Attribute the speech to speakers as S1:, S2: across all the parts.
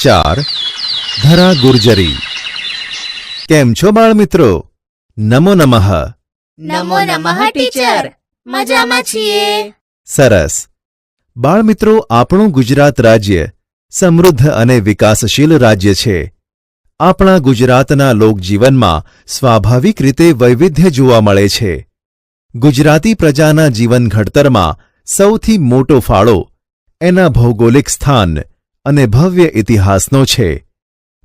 S1: 4 ધરા ગુર્જરી। કેમ છો બાળમિત્રો? નમો નમઃ।
S2: નમો નમઃ ટીચર, મજામાં છીએ।
S1: સરસ। બાળમિત્રો, આપણું ગુજરાત રાજ્ય સમૃદ્ધ અને વિકાસશીલ રાજ્ય છે। આપણા ગુજરાતના લોકજીવનમાં સ્વાભાવિક રીતે વૈવિધ્ય જોવા મળે છે। ગુજરાતી પ્રજાના જીવન ઘડતરમાં સૌથી મોટો ફાળો એના ભૌગોલિક સ્થાન અને ભવ્ય ઇતિહાસનો છે।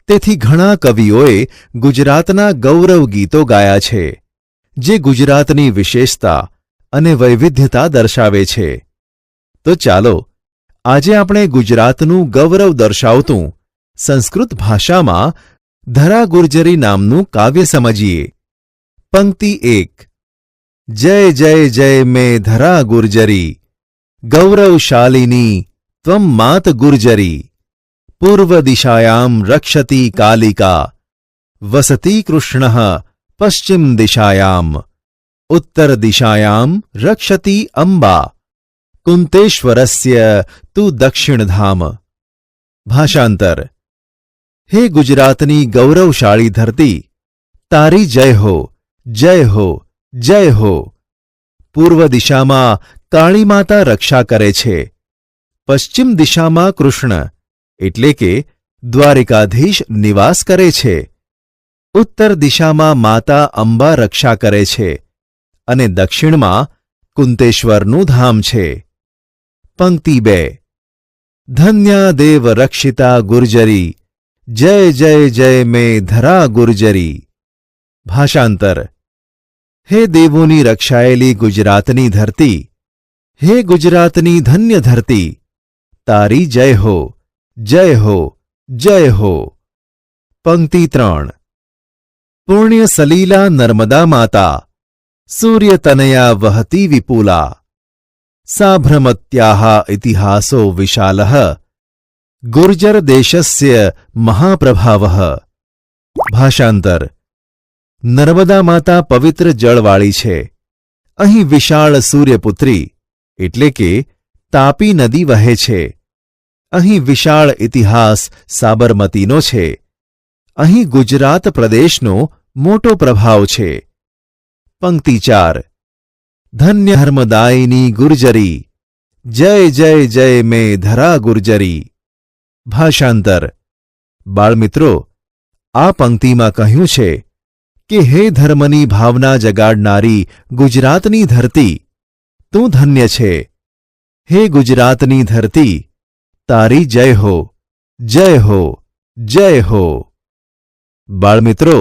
S1: તેથી ઘણા કવિઓએ ગુજરાતના ગૌરવ ગીતો ગાયા છે, જે ગુજરાતની વિશેષતા અને વૈવિધ્યતા દર્શાવે છે। તો ચાલો આજે આપણે ગુજરાતનું ગૌરવ દર્શાવતું સંસ્કૃત ભાષામાં ધરા ગુર્જરી નામનું કાવ્ય સમજીએ। પંક્તિ 1। જય જય જય મેં ધરા ગુર્જરી, ગૌરવશાલિની ત્વમ માત ગુર્જરી। પૂર્વ દિશાયામ રક્ષતી કાલિકા, વસતી કૃષ્ણઃ પશ્ચિમ દિશાયામ। ઉત્તર દિશાયામ રક્ષતી અંબા, કુંતેશ્વરસ્ય તુ દક્ષિણધામ। ભાષાંતર। હે ગુજરાતની ગૌરવશાળી ધરતી, તારી જય હો, જય હો, જય હો। પૂર્વ દિશામાં કાળી માતા રક્ષા કરે છે, પશ્ચિમ દિશામાં કૃષ્ણ એટલે કે દ્વારિકાધીશ નિવાસ કરે છે, ઉત્તર દિશામાં માતા અંબા રક્ષા કરે છે અને દક્ષિણમાં કુંતેશ્વરનું ધામ છે। પંક્તિ 2। ધન્યા દેવ રક્ષિતા ગુર્જરી, જય જય જય મેં ધરા ગુર્જરી। ભાષાંતર। હે દેવોની રક્ષાયેલી ગુજરાતની ધરતી, હે ગુજરાતની ધન્ય ધરતી, તારી જય હો, જય હો, જય હો। પંક્તિ 3। પુણ્ય સલીલા નર્મદા માતા, સૂર્યતનયા વહતી વિપુલા। સાભ્રમત્યાઃ ઇતિહાસો વિશાલઃ, ગુર્જર દેશસ્ય મહાપ્રભાવઃ। ભાષાંતર। નર્મદા માતા પવિત્ર જળવાળી છે। અહીં વિશાળ સૂર્યપુત્રી એટલે કે તાપી નદી વહે છે। અહીં વિશાળ ઇતિહાસ સાબરમતીનો છે। અહીં ગુજરાત પ્રદેશનો મોટો પ્રભાવ છે। પંક્તિ 4। ધન્ય ધર્મદાયિની ગુર્જરી, જય જય જય મેં ધરા ગુર્જરી। ભાષાંતર। બાળમિત્રો, આ પંક્તિમાં કહ્યું છે કે હે ધર્મની ભાવના જગાડનારી ગુજરાતની ધરતી, તું ધન્ય છે। હે ગુજરાતની ધરતી, તારી જય હો, જય હો, જય હો। બાળમિત્રો,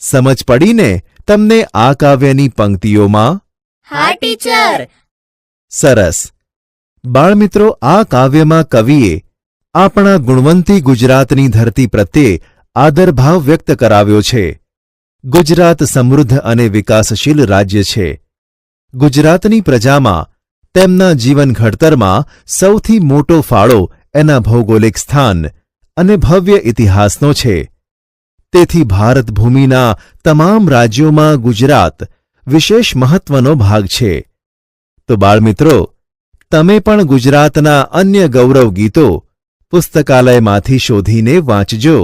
S1: સમજ પડીને તમને આ કાવ્યની પંક્તિઓમાં?
S2: હા ટીચર।
S1: સરસ। બાળમિત્રો, આ કાવ્યમાં કવિએ આપણા ગુણવંતી ગુજરાતની ધરતી પ્રત્યે આદરભાવ વ્યક્ત કરાવ્યો છે। ગુજરાત સમૃદ્ધ અને વિકાસશીલ રાજ્ય છે। ગુજરાતની પ્રજામાં તેમના જીવન ઘડતરમાં સૌથી મોટો ફાળો એના ભૌગોલિક સ્થાન અને ભવ્ય ઇતિહાસનો છે। તેથી ભારત ભૂમિના તમામ રાજ્યોમાં ગુજરાત વિશેષ મહત્વનો ભાગ છે। તો બાળમિત્રો, તમે પણ ગુજરાતના અન્ય ગૌરવ ગીતો પુસ્તકાલયમાંથી શોધીને વાંચજો।